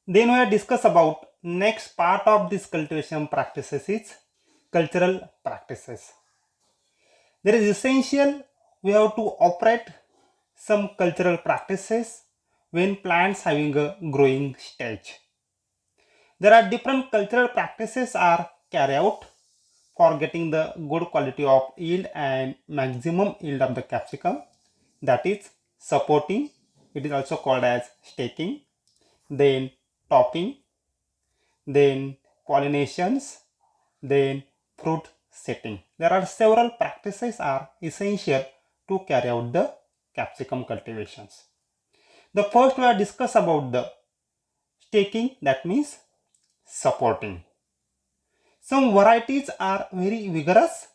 Then we will discuss about next part of this cultivation practices is cultural practices. There is essential we have to operate some cultural practices when plants having a growing stage. There are different cultural practices are carried out for getting the good quality of yield and maximum yield of the capsicum, that is supporting, it is also called as staking, then topping, then pollinations, then fruit setting. There are several practices are essential to carry out the capsicum cultivations. The first we are discuss about the staking, that means supporting. Some varieties are very vigorous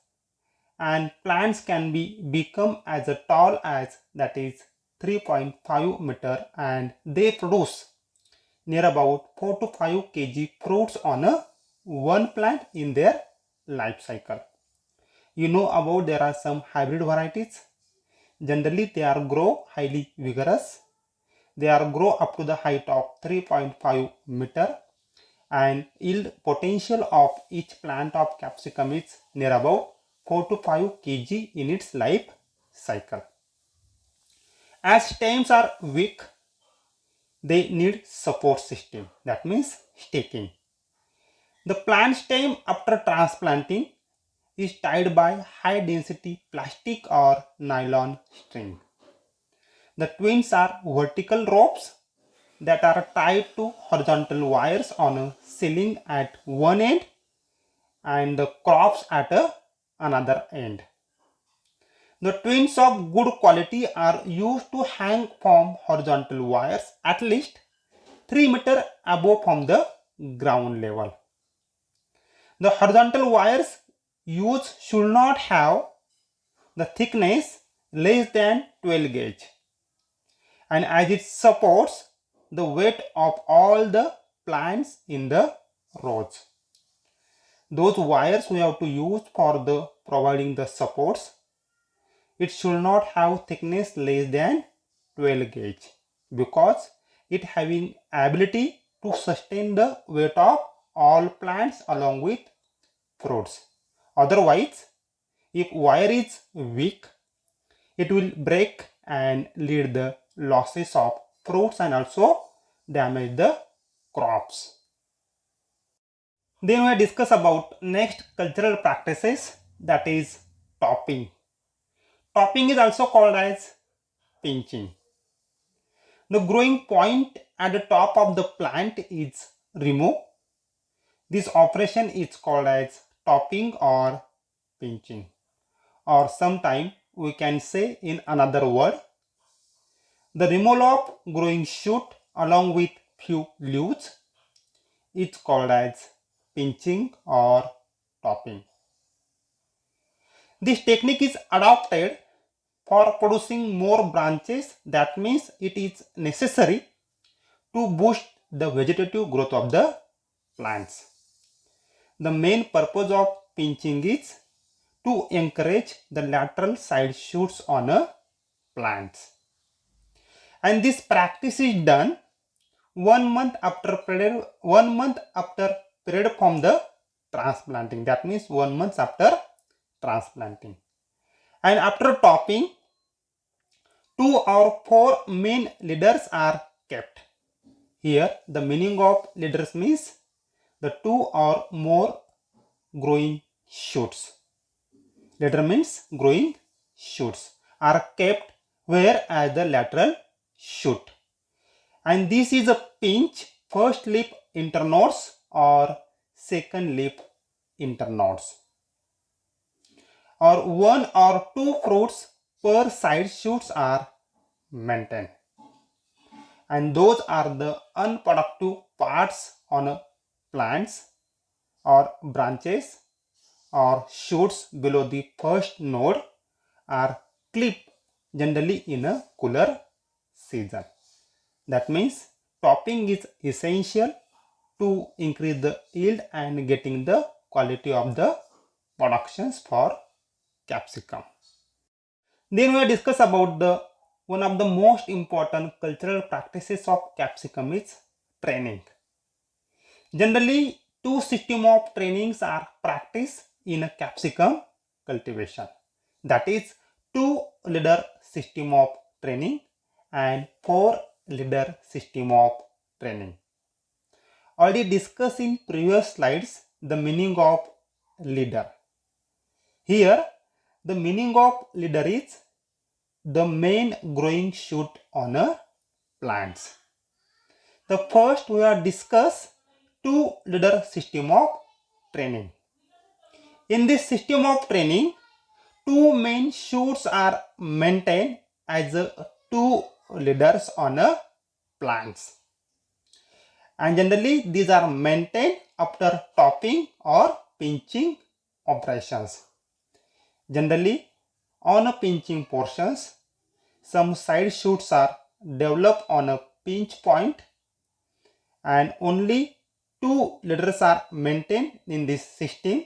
and plants can be become as tall as, that is 3.5 meter, and they produce near about 4 to 5 kg fruits on a one plant in their life cycle. You know about there are some hybrid varieties. Generally they are grow highly vigorous. They are grow up to the height of 3.5 meter, and yield potential of each plant of capsicum is near about 4 to 5 kg in its life cycle. As stems are weak, they need support system, that means staking. The plant stem after transplanting is tied by high density plastic or nylon string. The twins are vertical ropes that are tied to horizontal wires on a ceiling at one end and the crops at another end. The twins of good quality are used to hang from horizontal wires at least 3 meter above from the ground level. The horizontal wires used should not have the thickness less than 12 gauge, and as it supports the weight of all the plants in the rows. Those wires we have to use for the providing the supports, it should not have thickness less than 12 gauge because it having ability to sustain the weight of all plants along with fruits. Otherwise, if wire is weak, it will break and lead the losses of fruits and also damage the crops. Then we discuss about next cultural practices, that is topping. Topping is also called as pinching. The growing point at the top of the plant is removed. This operation is called as topping or pinching, or sometimes we can say in another word, the removal of growing shoot along with few leaves is called as pinching or topping. This technique is adopted for producing more branches, that means it is necessary to boost the vegetative growth of the plants. The main purpose of pinching is to encourage the lateral side shoots on a plants. And this practice is done 1 month after period, 1 month after period from the transplanting, that means 1 month after transplanting. And after topping, 2 or 4 main leaders are kept. Here the meaning of leaders means the 2 or more growing shoots. Leader means growing shoots are kept where as the lateral shoot. And this is a pinch first lip internodes or second lip internodes, or 1 or 2 fruits per side shoots are maintained, and those are the unproductive parts on plants or branches or shoots below the first node are clipped generally in a cooler season. That means topping is essential to increase the yield and getting the quality of the productions for capsicum. Then we discuss about the one of the most important cultural practices of capsicum is training. Generally, two system of trainings are practiced in a capsicum cultivation. That is, two leader system of training and four leader system of training. Already discussed in previous slides the meaning of leader. Here, the meaning of leader is the main growing shoot on a plants. The first we are discuss two leader system of training. In this system of training, two main shoots are maintained as two leaders on a plants. And generally these are maintained after topping or pinching operations. Generally, on a pinching portions, some side shoots are developed on a pinch point and only two leaders are maintained in this system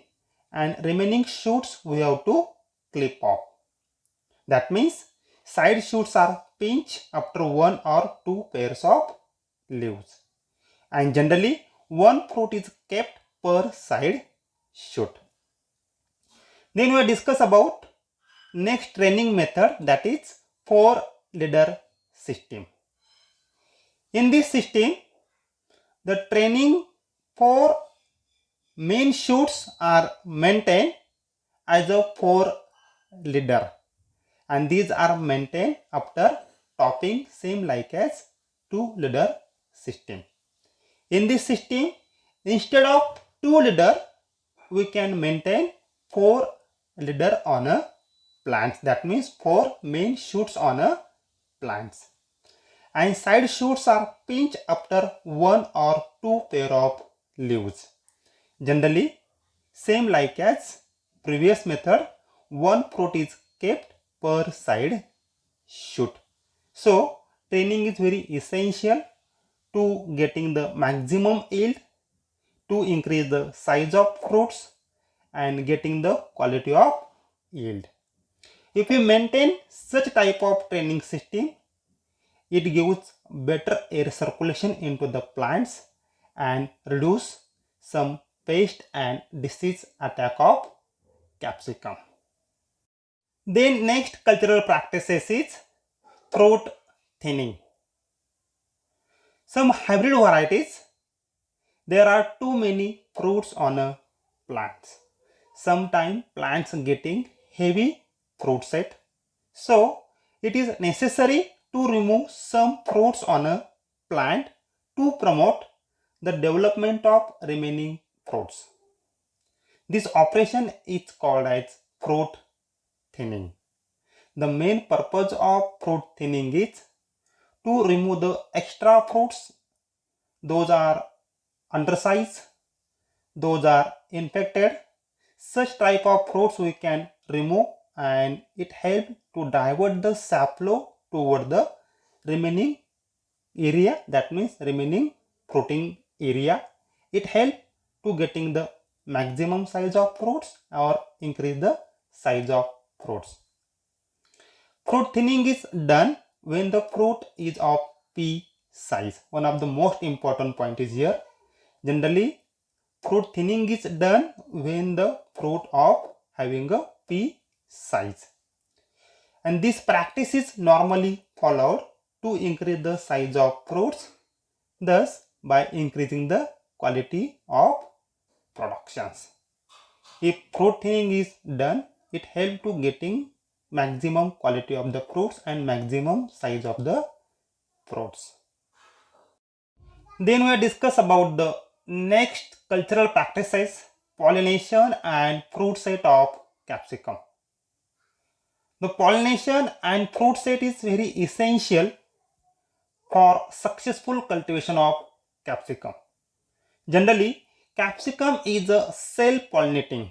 and remaining shoots we have to clip off. That means side shoots are pinched after one or two pairs of leaves. And generally one fruit is kept per side shoot. Then we discuss about next training method, that is four leader system. In this system, the training for main shoots are maintained as a four leader and these are maintained after topping, same like as two leader system. In this system, instead of two leader, we can maintain four leader on a plants. That means four main shoots on a plants. And side shoots are pinched after one or two pair of leaves. Generally, same like as previous method, one fruit is kept per side shoot. So, training is very essential to getting the maximum yield, to increase the size of fruits and getting the quality of yield. If we maintain such type of training system, it gives better air circulation into the plants and reduce some pest and disease attack of capsicum. Then next cultural practices is fruit thinning. Some hybrid varieties, there are too many fruits on a plant. Sometimes plants getting heavy fruit set. So it is necessary to remove some fruits on a plant to promote the development of remaining fruits. This operation is called as fruit thinning. The main purpose of fruit thinning is to remove the extra fruits. Those are undersized, those are infected. Such type of fruits we can remove and it helps to divert the sap flow toward the remaining area, that means remaining fruiting area. It helps to getting the maximum size of fruits or increase the size of fruits. Fruit thinning is done when the fruit is of pea size. One of the most important point is here. Generally, fruit thinning is done when the fruit of having a pea size. And this practice is normally followed to increase the size of fruits, thus by increasing the quality of productions. If fruit thinning is done, it helps to getting maximum quality of the fruits and maximum size of the fruits. Then we discuss about the next cultural practices, pollination and fruit set of capsicum. The pollination and fruit set is very essential for successful cultivation of capsicum. Generally, capsicum is a self-pollinating,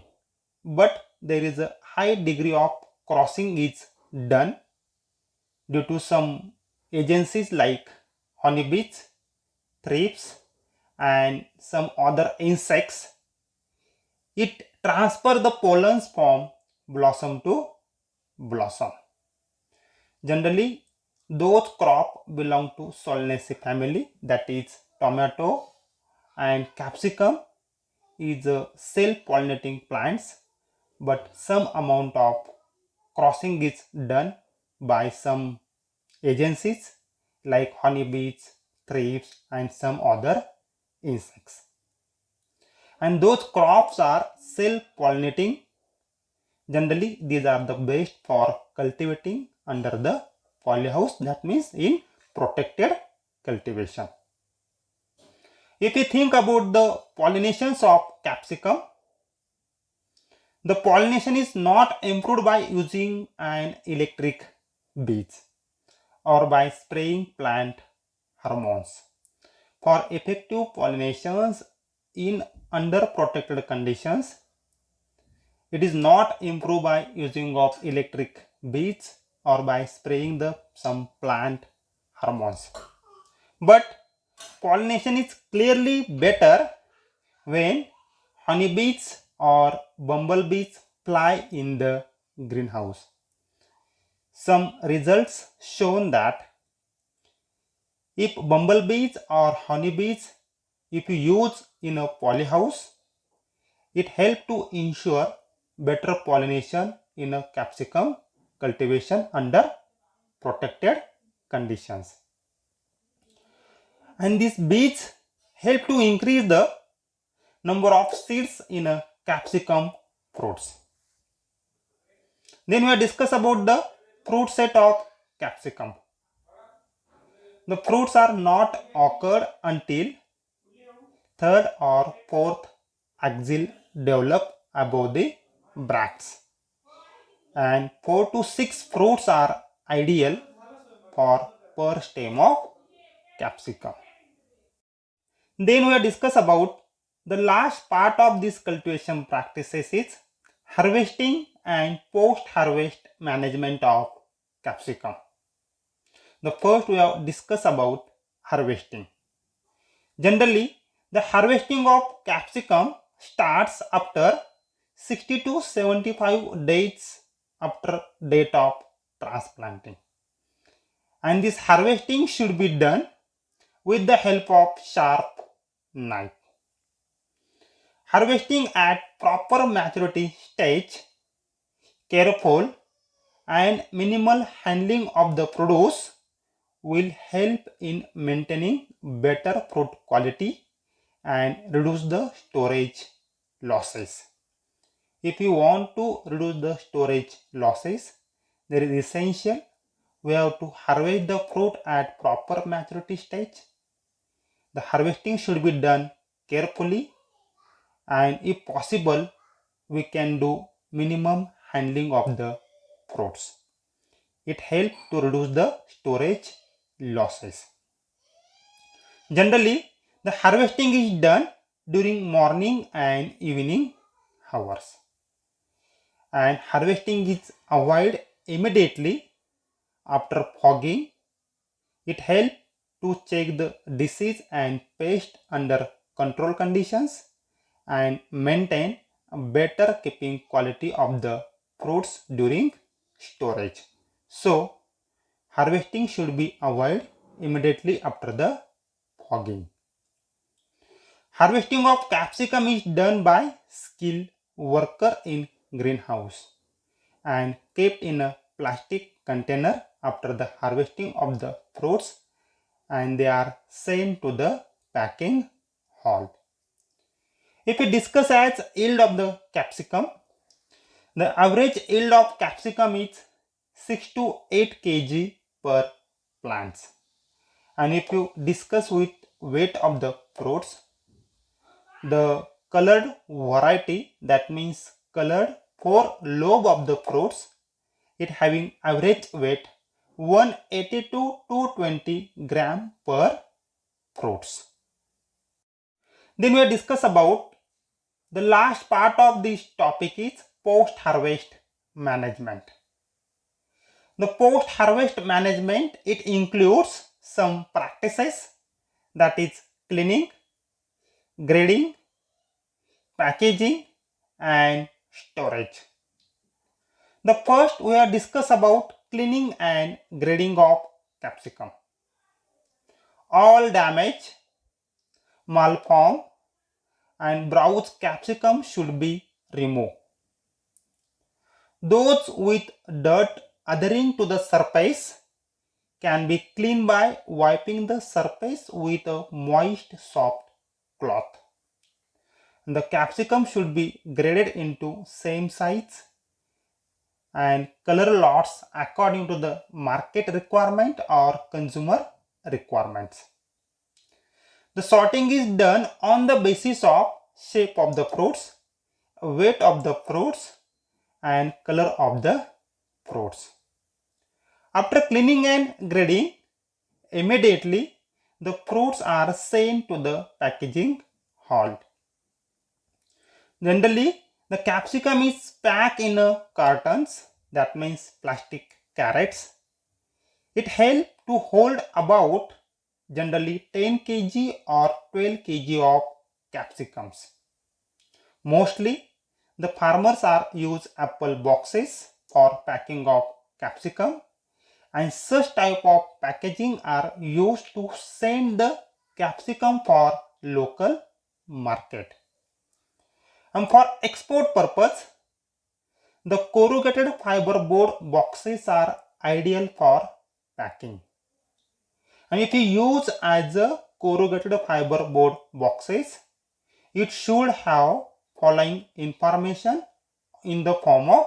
but there is a high degree of crossing is done due to some agencies like honeybees, thrips, and some other insects. It transfers the pollens from blossom to blossom. Generally, those crops belong to Solanaceae family, that is tomato, and capsicum is self-pollinating plants, but some amount of crossing is done by some agencies like honeybees, thrips, and some other insects. And those crops are self-pollinating. Generally, these are the best for cultivating under the polyhouse, that means in protected cultivation. If you think about the pollinations of capsicum, the pollination is not improved by using an electric bees or by spraying plant hormones. For effective pollinations in under protected conditions, it is not improved by using of electric bees or by spraying the some plant hormones. But pollination is clearly better when honeybees or bumblebees fly in the greenhouse. Some results shown that if bumblebees or honeybees, if you use in a polyhouse, it helps to ensure better pollination in a capsicum cultivation under protected conditions. And these bees help to increase the number of seeds in a capsicum fruits. Then we discuss about the fruit set of capsicum. The fruits are not occurred until third or fourth axil develop above the bracts, and 4 to 6 fruits are ideal for per stem of capsicum. Then we discuss about the last part of this cultivation practices is harvesting and post-harvest management of capsicum. The first we have discussed about harvesting. Generally, the harvesting of capsicum starts after 60 to 75 days after date of transplanting. And this harvesting should be done with the help of sharp knife. Harvesting at proper maturity stage, careful and minimal handling of the produce will help in maintaining better fruit quality and reduce the storage losses. If you want to reduce the storage losses, there is essential we have to harvest the fruit at proper maturity stage. The harvesting should be done carefully, and if possible, we can do minimum handling of the fruits. It helps to reduce the storage losses. Generally, the harvesting is done during morning and evening hours. And harvesting is avoided immediately after fogging. It helps to check the disease and pest under control conditions and maintain a better keeping quality of the fruits during storage. So, harvesting should be avoided immediately after the fogging. Harvesting of capsicum is done by skilled worker in greenhouse and kept in a plastic container after the harvesting of the fruits, and they are sent to the packing hall. If we discuss as yield of the capsicum, the average yield of capsicum is 6 to 8 kg per plants. And if you discuss with weight of the fruits, the colored variety, that means colored for lobe of the fruits, it having average weight 180 to 220 gram per fruits. Then we discuss about the last part of this topic is post harvest management. The post harvest management, it includes some practices, that is cleaning, grading, packaging and storage. The first we have discussed about cleaning and grading of capsicum. All damage malform and browse capsicum should be removed. Those with dirt adhering to the surface can be cleaned by wiping the surface with a moist soft cloth. The capsicum should be graded into same size and color lots according to the market requirement or consumer requirements. The sorting is done on the basis of shape of the fruits, weight of the fruits and color of the fruits. After cleaning and grading, immediately the fruits are sent to the packaging hall. Generally, the capsicum is packed in cartons, that means plastic carrots. It helps to hold about generally 10 kg or 12 kg of capsicums. Mostly, the farmers are use apple boxes for packing of capsicum, and such type of packaging are used to send the capsicum for local market. And for export purpose, the corrugated fiber board boxes are ideal for packing. And if you use as a corrugated fiber board boxes, it should have following information in the form of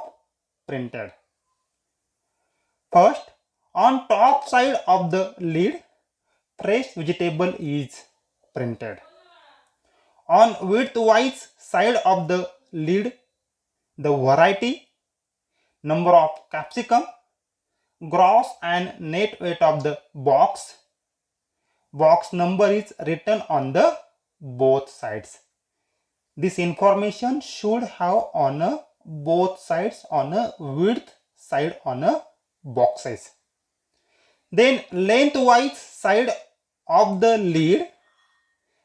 printed. First, on top side of the lid, fresh vegetable is printed. On widthwise side of the lid, the variety, number of capsicum, gross and net weight of the box number is written on the both sides. This information should have on a both sides on a width side on a boxes. Then lengthwise side of the lid,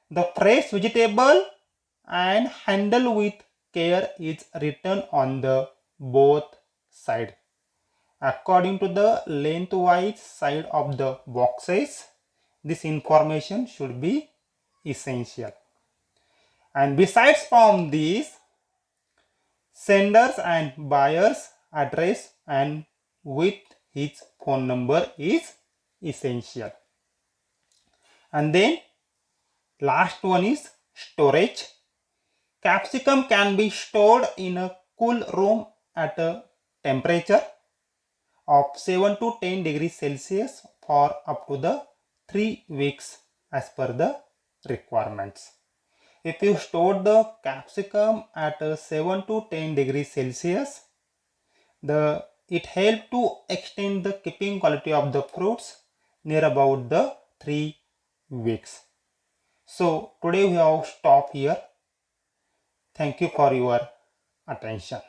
the fresh vegetable and handle with care is written on the both side. According to the lengthwise side of the boxes, this information should be essential. And besides from these, senders and buyers address and with his phone number is essential. And then last one is storage. Capsicum can be stored in a cool room at a temperature of 7 to 10 degrees Celsius for up to the 3 weeks as per the requirements. If you store the capsicum at 7 to 10 degrees Celsius, it helps to extend the keeping quality of the fruits near about the 3 weeks. So today we have stopped here. Thank you for your attention.